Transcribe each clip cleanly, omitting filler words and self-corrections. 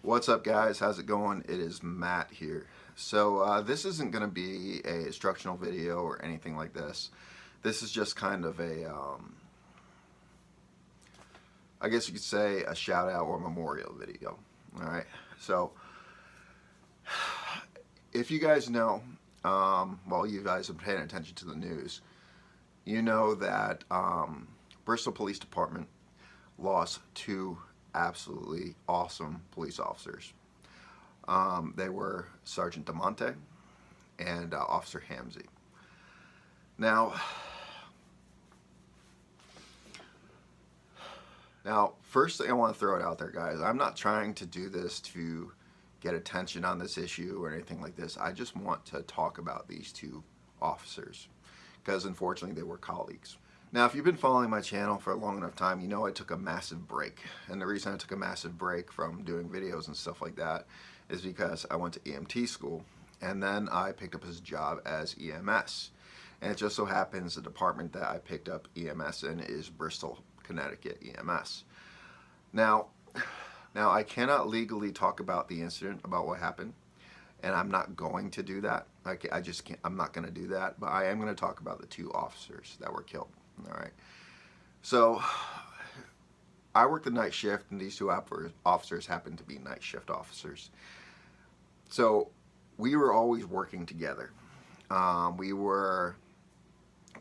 What's up, guys? How's it going? It is Matt here. So this isn't going to be a instructional video or anything like this. This is just kind of a, I guess you could say a shout out or memorial video. All right. So if you guys know, well, you guys have been paying attention to the news, you know that Bristol Police Department lost two absolutely awesome police officers. They were Sergeant DeMonte and Officer Hamzy. Now, first thing I want to throw it out there, guys, I'm not trying to do this to get attention on this issue or anything like this. I just want to talk about these two officers because unfortunately they were colleagues. Now, if you've been following my channel for a long enough time, you know I took a massive break. And the reason I took a massive break from doing videos and stuff like that is because I went to EMT school and then I picked up his job as EMS. And it just so happens the department that I picked up EMS in is Bristol, Connecticut EMS. Now I cannot legally talk about the incident, about what happened, and I'm not going to do that. I just can't, I'm not going to do that, but I am going to talk about the two officers that were killed. All right. So I worked the night shift, and these two officers happened to be night shift officers. So we were always working together. We were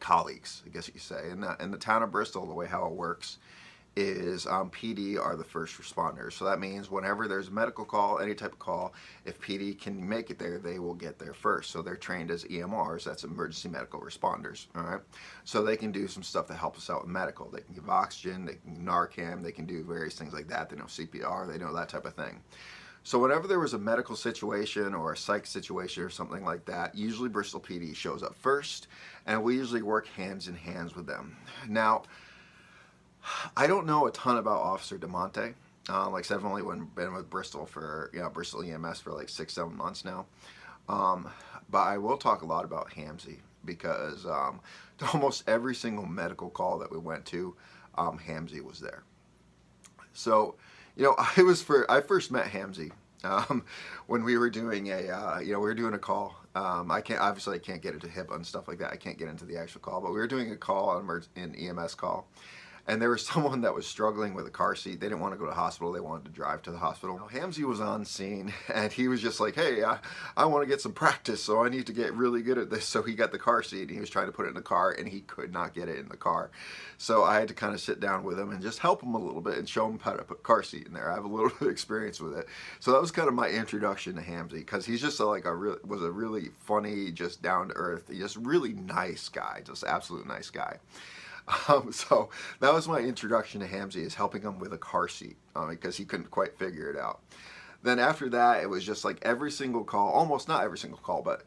colleagues, I guess you could say. In the town of Bristol, the way how it works is PD are the first responders. So that means whenever there's a medical call, any type of call, if PD can make it there, they will get there first. So they're trained as EMRs, that's emergency medical responders, all right? So they can do some stuff to help us out with medical. They can give oxygen, they can Narcan, they can do various things like that. They know CPR, they know that type of thing. So whenever there was a medical situation or a psych situation or something like that, usually Bristol PD shows up first, and we usually work hands in hands with them. Now, I don't know a ton about Officer DeMonte. Like I said, I've only been with Bristol for, Bristol EMS for like 6-7 months now. But I will talk a lot about Hamzy because almost every single medical call that we went to, Hamzy was there. So, I first met Hamzy when we were doing a call. I can't get into HIPAA and stuff like that. I can't get into the actual call, but we were doing a call, an EMS call. And there was someone that was struggling with a car seat. They didn't want to go to the hospital. They wanted to drive to the hospital. Hamzy was on scene, and he was just like, hey, I want to get some practice, so I need to get really good at this. So he got the car seat, and he was trying to put it in the car, and he could not get it in the car. So I had to kind of sit down with him and just help him a little bit and show him how to put a car seat in there. I have a little bit of experience with it. So that was kind of my introduction to Hamzy, because he's just was a really funny, just down-to-earth, just really nice guy, just absolute nice guy. So that was my introduction to Hamzy, is helping him with a car seat because he couldn't quite figure it out. Then after that, it was just like every single call, almost not every single call, but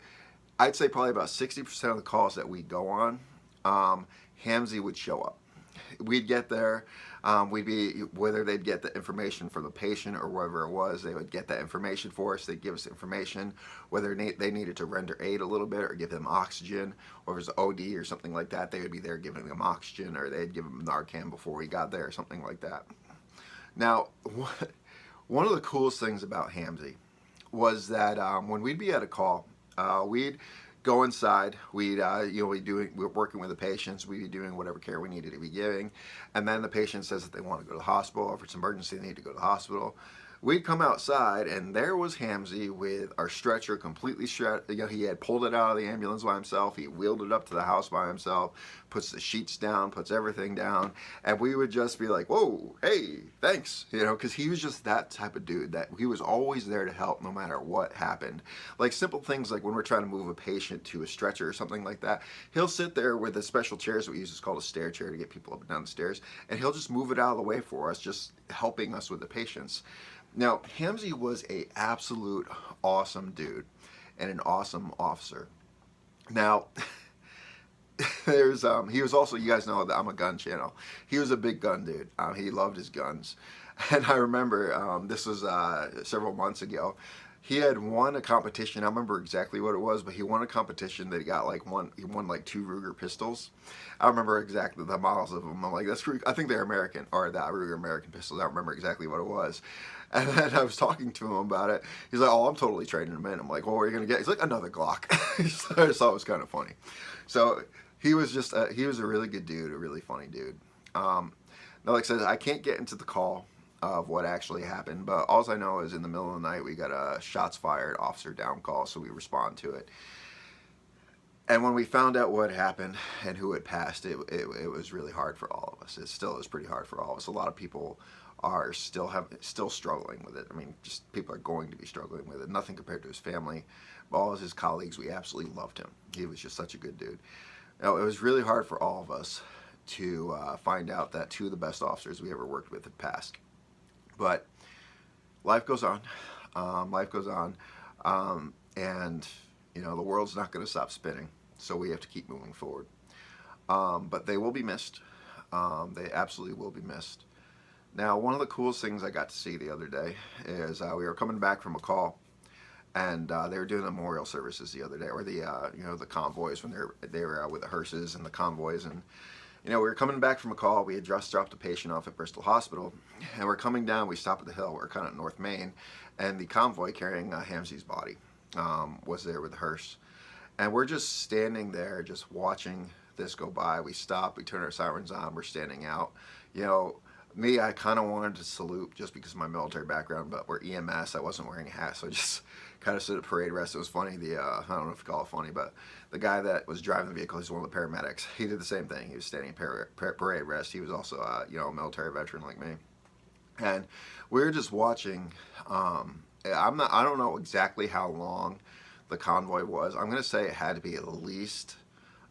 I'd say probably about 60% of the calls that we go on, Hamzy would show up. We'd get there, whether they'd get the information from the patient or whatever it was, they would get that information for us. They'd give us information, whether they needed to render aid a little bit or give them oxygen, or if it was OD or something like that, they would be there giving them oxygen, or they'd give them Narcan before we got there or something like that. Now, one of the coolest things about Hamzy was that when we'd be at a call, we'd go inside, we're working with the patients, we'd be doing whatever care we needed to be giving, and then the patient says that they want to go to the hospital, or if it's an emergency they need to go to the hospital. We'd come outside, and there was Hamzy with our stretcher completely shredded. He had pulled it out of the ambulance by himself. He wheeled it up to the house by himself, puts the sheets down, puts everything down, and we would just be like, whoa, hey, thanks, because he was just that type of dude, that he was always there to help no matter what happened. Like simple things like when we're trying to move a patient to a stretcher or something like that, he'll sit there with the special chairs that we use, it's called a stair chair to get people up and down the stairs, and he'll just move it out of the way for us, just helping us with the patients. Now, Hamzy was an absolute awesome dude and an awesome officer. Now, he was also, you guys know that I'm a gun channel. He was a big gun dude. He loved his guns. And I remember, this was several months ago, he had won a competition. I remember exactly what it was, but he won a competition that he won like 2 Ruger pistols. I remember exactly the models of them. I'm like, I think they're American, or the Ruger American pistols. I don't remember exactly what it was. And then I was talking to him about it. He's like, "Oh, I'm totally trading them in." I'm like, "Well, what are you gonna get?" He's like, "Another Glock." So I just thought it was kind of funny. So he was he was a really good dude, a really funny dude. Now, like I said, I can't get into the call of what actually happened, but all I know is in the middle of the night we got a shots fired, officer down call, so we respond to it. And when we found out what happened and who had passed, it was really hard for all of us. It still is pretty hard for all of us. A lot of people are still struggling with it. I mean, just people are going to be struggling with it. Nothing compared to his family, but all of his colleagues, we absolutely loved him. He was just such a good dude. Now, it was really hard for all of us to find out that 2 of the best officers we ever worked with had passed. But life goes on. Life goes on. And, you know, the world's not going to stop spinning. So we have to keep moving forward. But they will be missed. They absolutely will be missed. Now, one of the coolest things I got to see the other day is we were coming back from a call, and they were doing the memorial services the other day, or the you know, the convoys when they were with the hearses and the convoys. And you know, we were coming back from a call. We had just dropped a patient off at Bristol Hospital, and we're coming down. We stop at the hill. We're kind of North Main, and the convoy carrying Hamzy's body was there with the hearse. And we're just standing there, just watching this go by. We stop. We turn our sirens on. We're standing out. You know, me, I kind of wanted to salute just because of my military background, but we're EMS. I wasn't wearing a hat, so I just kind of stood at parade rest. It was funny. I don't know if you call it funny, but the guy that was driving the vehicle, he's one of the paramedics. He did the same thing. He was standing in parade rest. He was also, you know, a military veteran like me, and we were just watching. I don't know exactly how long the convoy was. I'm going to say it had to be at least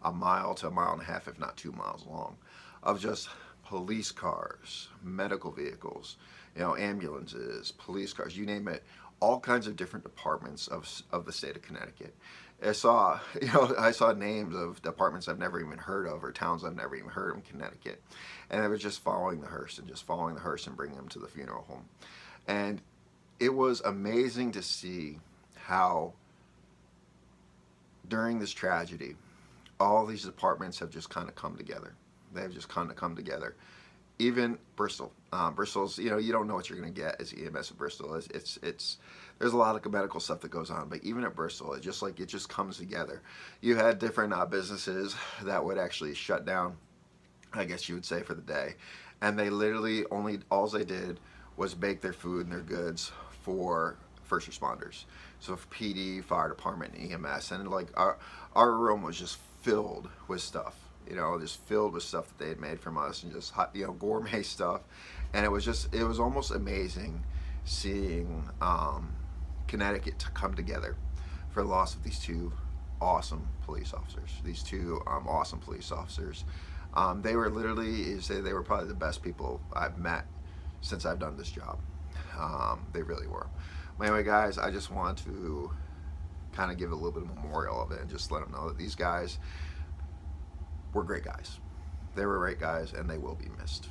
a mile to a mile and a half, if not 2 miles long, of just police cars, medical vehicles, you know, ambulances, police cars, you name it, all kinds of different departments of the state of Connecticut. I saw names of departments I've never even heard of, or towns I've never even heard of in Connecticut. And they were just following the hearse and bringing them to the funeral home. And it was amazing to see how during this tragedy, all these departments have just kind of come together. They've just kind of come together. Even Bristol. Bristol's, you know, you don't know what you're going to get as EMS at Bristol. It's there's a lot of medical stuff that goes on, but even at Bristol, it just comes together. You had different businesses that would actually shut down, I guess you would say, for the day, and they literally all they did was bake their food and their goods for first responders. So for PD, fire department, and EMS, and like our room was just filled with stuff. You know, just filled with stuff that they had made from us, and just hot, you know, gourmet stuff. And it was almost amazing seeing Connecticut to come together for the loss of these 2 awesome police officers. They were literally, they were probably the best people I've met since I've done this job. They really were. But anyway, guys, I just want to kind of give a little bit of memorial of it and just let them know that these guys were great guys. They were great guys, and they will be missed.